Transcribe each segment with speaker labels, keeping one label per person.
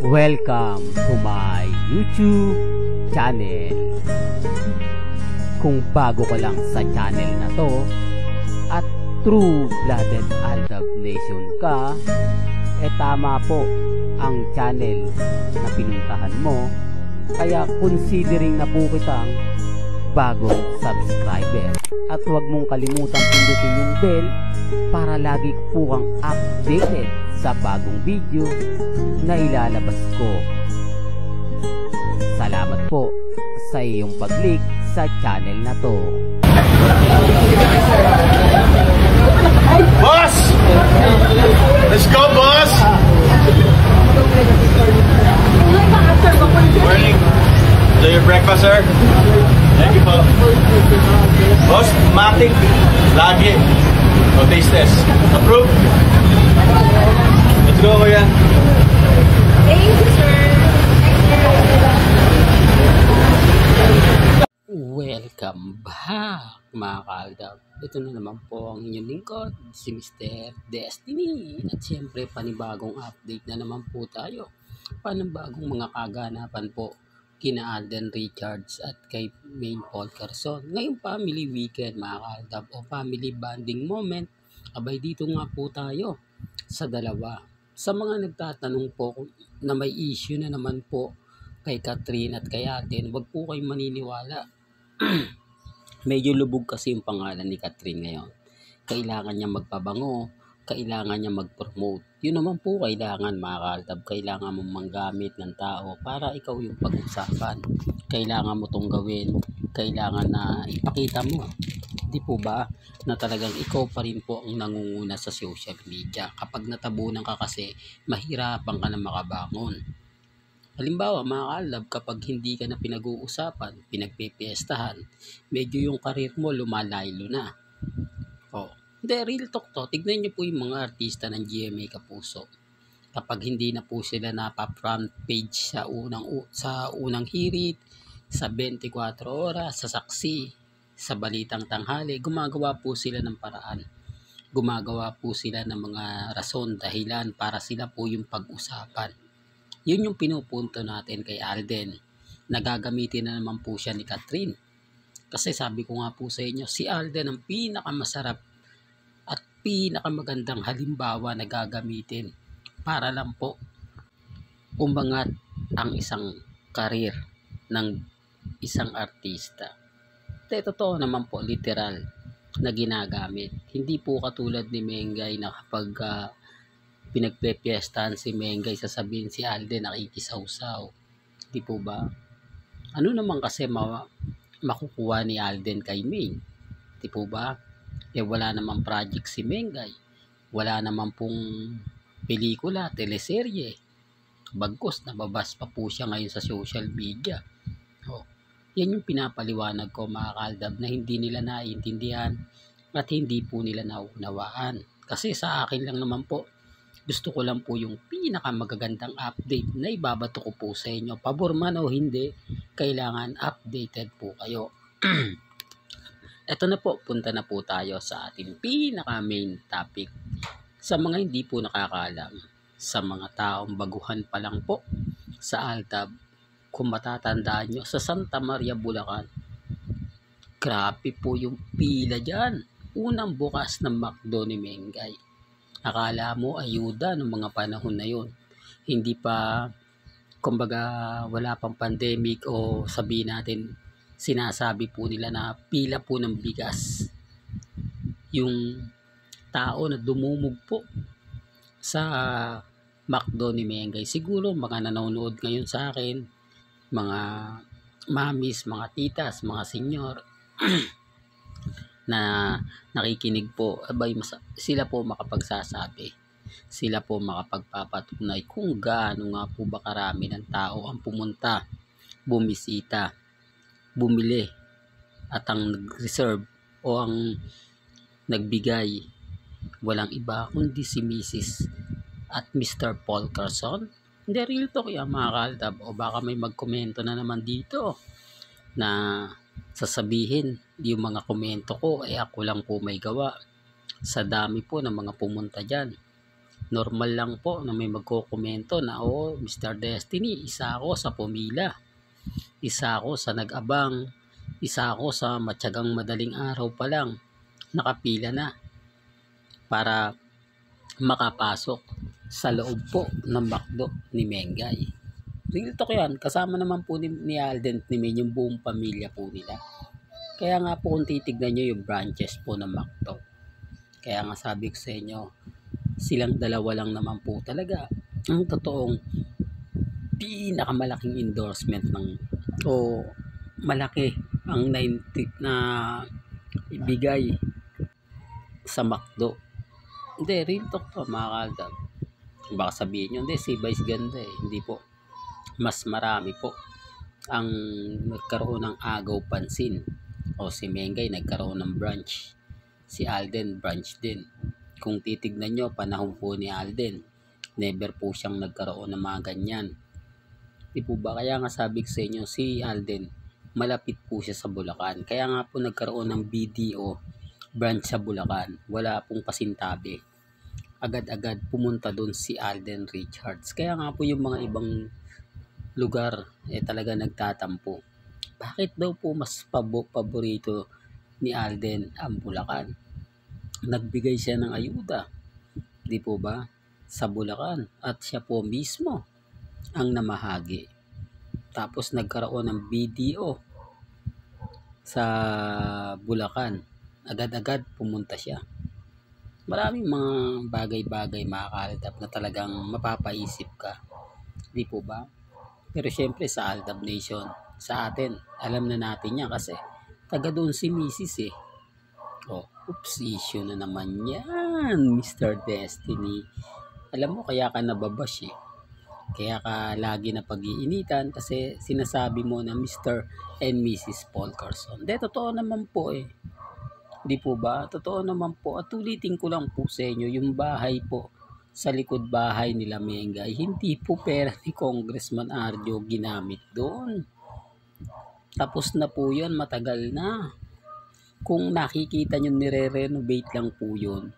Speaker 1: Welcome to my YouTube channel. Kung bago ka lang sa channel na to at true-blooded Aldab Nation ka, tama po ang channel na pinuntahan mo. Kaya considering na po kitang bagong subscriber. At huwag mong kalimutan pindutin yung bell para lagi po kang updated sa bagong video na ilalabas ko. Salamat po sa iyong pag-click sa channel na to.
Speaker 2: Boss! Let's go, boss! Morning. Do your breakfast, sir? Thank you po. Boss, matic. Lagi. No taste test. Approved? Let's go, kuya.
Speaker 3: Thank you, sir.
Speaker 1: Welcome back, mga kaaldab. Ito na naman po ang inyong lingkod, si Mr. Destiny. At siyempre, panibagong update na naman po tayo. Panibagong mga kaganapan po kina Alden Richards at kay Maine Paul Carson. Ngayong family weekend, mga kaaldab, o family bonding moment, abay dito nga po tayo sa dalawa. Sa mga nagtatanong po na may issue na naman po kay Catherine at kay Alden, wag po kayong maniniwala. Medyo lubog kasi yung pangalan ni Catherine ngayon. Kailangan niya magpabango, kailangan niya mag-promote. Yun naman po kailangan, mga kaaldab. Kailangan mong manggamit ng tao para ikaw yung pag-usapan. Kailangan mo tong gawin. Kailangan na ipakita mo. Di po ba na talagang ikaw pa rin po ang nangunguna sa social media. Kapag natabunan ka kasi, mahirapan ka na makabangon. Halimbawa, mga kaaldab, kapag hindi ka na pinag-uusapan, pinagpipiestahan, medyo yung karir mo lumalaylo na. Hindi, real talk to. Tignan nyo po yung mga artista ng GMA Kapuso. Kapag hindi na po sila napa-front page sa unang hirit, sa 24 oras, sa saksi, sa balitang tanghali, gumagawa po sila ng paraan. Gumagawa po sila ng mga rason, dahilan para sila po yung pag-usapan. Yun yung pinupunto natin kay Alden. Nagagamitin na naman po siya ni Catherine. Kasi sabi ko nga po sa inyo, si Alden ang pinakamasarap at pinakamagandang halimbawa na gagamitin para lang po umangat ang isang karir ng isang artista. Totoo naman po, literal na ginagamit. Hindi po katulad ni Mengay na kapag pinagpepiestahan si Mengay, sasabihin si Alden nakikisawsaw. Di po ba? Ano naman kasi makukuha ni Alden kay Ming? Di po ba? Wala namang project si Mengay. Wala naman pong pelikula, teleserye. Bagkus, nababas pa po siya ngayon sa social media. Yan yung pinapaliwanag ko, mga kaaldab, na hindi nila naiintindihan at hindi po nila naunawaan. Kasi sa akin lang naman po, gusto ko lang po yung pinakamagagandang update na ibabato ko po sa inyo. Pabor man o hindi, kailangan updated po kayo. Eto na po, punta na po tayo sa ating pinaka-main topic. Sa mga hindi po nakakaalam, sa mga taong baguhan pa lang po sa Aldab, kung matatandaan nyo, sa Santa Maria, Bulacan, grabe po yung pila dyan. Unang bukas ng McDo ni Mengay. Akala mo ayuda ng mga panahon na yun. Hindi pa, kumbaga, wala pang pandemic o sabihin natin, sinasabi po nila na pila po ng bigas. Yung tao na dumumog po sa McDo ni Mengay. Siguro mga nanonood ngayon sa akin, mga mamis, mga titas, mga senyor, na nakikinig po, sila po makapagsasabi, sila po makapagpapatunay kung gaano nga po ba karami ng tao ang pumunta, bumisita, bumili, at ang nag-reserve o ang nagbigay, walang iba kundi si Mrs. at Mr. Paul Carson. Hindi, real talk yan, mga kaaldab. O baka may magkomento na naman dito na sasabihin yung mga komento ko ako lang po may gawa sa dami po ng mga pumunta dyan. Normal lang po na may magkokomento na, oh, Mr. Destiny, isa ako sa pumila, isa ako sa nag-abang, isa ako sa matyagang madaling araw pa lang nakapila na para makapasok sa loob po ng McDo ni Mengay. Real talk yan, kasama naman po ni Alden ni May yung buong pamilya po nila. Kaya nga po kung titignan nyo yung branches po ng McDo, kaya nga sabi ko sa inyo, silang dalawa lang naman po talaga ang totoong pinakamalaking endorsement ng o malaki ang na ibigay sa McDo. Hindi, real talk to mga kaaldab. Baka sabihin nyo, hindi, si Vice ganda eh. Hindi po. Mas marami po ang nagkaroon ng agaw pansin. O si Mengay nagkaroon ng branch. Si Alden branch din. Kung titignan nyo, panahon po ni Alden, never po siyang nagkaroon ng mga ganyan. Di po ba? Kaya nga sabi ko sa inyo, si Alden, malapit po siya sa Bulacan. Kaya nga po nagkaroon ng BDO branch sa Bulacan. Wala pong pasintabi. Agad-agad pumunta doon si Alden Richards. Kaya nga po yung mga ibang lugar talaga nagtatampo. Bakit daw po mas paborito ni Alden ang Bulacan? Nagbigay siya ng ayuda, di po ba, sa Bulacan, at siya po mismo ang namahagi. Tapos nagkaroon ng BDO sa Bulacan. Agad-agad pumunta siya. Maraming mga bagay-bagay mga kaaldab na talagang mapapaisip ka, di po ba? Pero syempre sa Aldab Nation, sa atin, alam na natin yan kasi taga doon si Mrs. eh. Oh, oops, issue na naman yan, Mr. Destiny. Alam mo, kaya ka nababash eh. Kaya ka lagi na pag-iinitan kasi sinasabi mo na Mr. and Mrs. Paul Carson. Hindi, totoo naman po eh. Di po ba? Totoo naman po. At ulitin ko lang po sa inyo, yung bahay po sa likod bahay nila Mengay, hindi po pera ni Congressman Arjo ginamit doon. Tapos na po yun, matagal na. Kung nakikita nyo, nire-renovate lang po yun.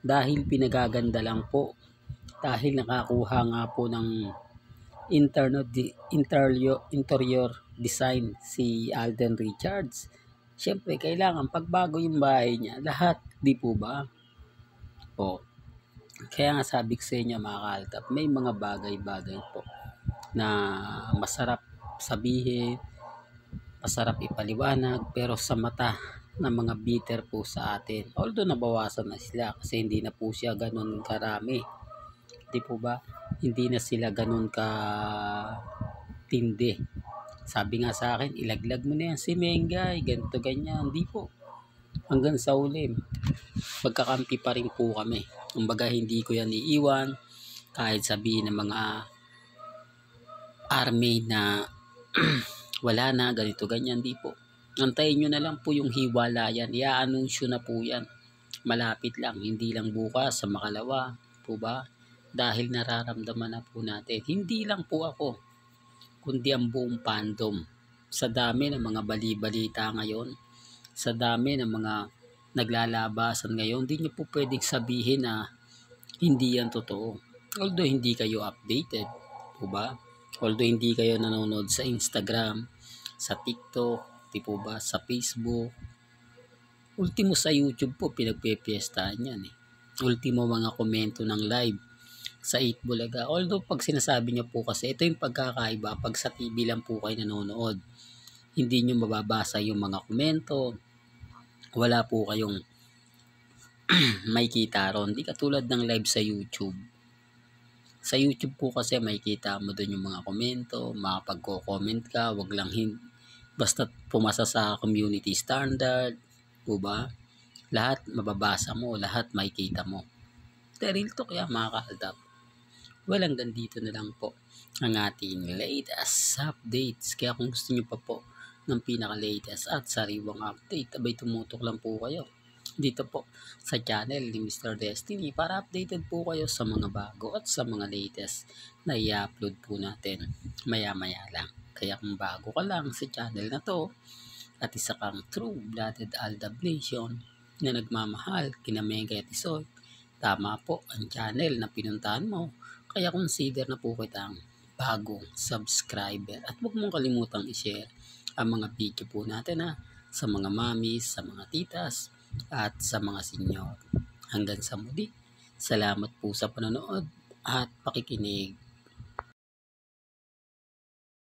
Speaker 1: Dahil pinagaganda lang po. Dahil nakakuha nga po ng interior design si Alden Richards. Siyempre, kailangan pagbago yung bahay niya. Lahat, di po ba? O, kaya nga sabi ko sa inyo mga kaaldab, may mga bagay-bagay po na masarap sabihin, masarap ipaliwanag, pero sa mata ng mga bitter po sa atin, although nabawasan na sila kasi hindi na po siya ganun karami, di po ba? Hindi na sila ganun ka tindi. Sabi nga sa akin, ilaglag mo na yan si Mengay, ganito ganyan. Hindi po. Hanggang sa uli, magkakampi pa rin po kami. Kumbaga hindi ko yan iiwan kahit sabihin ng mga army na wala na, ganito ganyan. Di po. Antayin nyo na lang po yung hiwalayan. I-anunsyo na po yan. Malapit lang. Hindi lang bukas sa makalawa. Po ba? Dahil nararamdaman na po natin. Hindi lang po ako, kundi ang buong fandom. Sa dami ng mga bali-balita ngayon, sa dami ng mga naglalabasan ngayon, hindi nyo po pwedeng sabihin na hindi yan totoo. Although hindi kayo updated, po ba? Although hindi kayo nanonood sa Instagram, sa TikTok, di po ba, sa Facebook. Ultimo sa YouTube po, pinagpepiestahan yan eh. Ultimo mga komento ng live sa 8 Bulaga. Although pag sinasabi niyo po kasi, ito yung pagkakaiba pag sa TV lang po kayo nanonood. Hindi nyo mababasa yung mga komento. Wala po kayong may kita ron. Di katulad ng live sa YouTube. Sa YouTube po kasi may kita mo doon yung mga komento, makapagko-comment ka, wag lang basta pumasa sa community standard, po ba? Lahat mababasa mo, lahat may kita mo. Real talk yan mga kaaldab. Well, hanggang dito na lang po ang ating latest updates. Kaya kung gusto nyo pa po ng pinaka-latest at sariwang update, abay tumutok lang po kayo dito po sa channel ni Mr. Destiny para updated po kayo sa mga bago at sa mga latest na i-upload po natin maya-maya lang. Kaya kung bago ka lang sa channel na to at isa kang true-blooded Aldab Nation na nagmamahal kina Mengay at Isoy, Tama po ang channel na pinuntahan mo. Kaya consider na po kitang bagong subscriber. At huwag mong kalimutang i-share ang mga video po natin sa mga mamis, sa mga titas, at sa mga senyor. Hanggang sa muli. Salamat po sa panonood at pakikinig.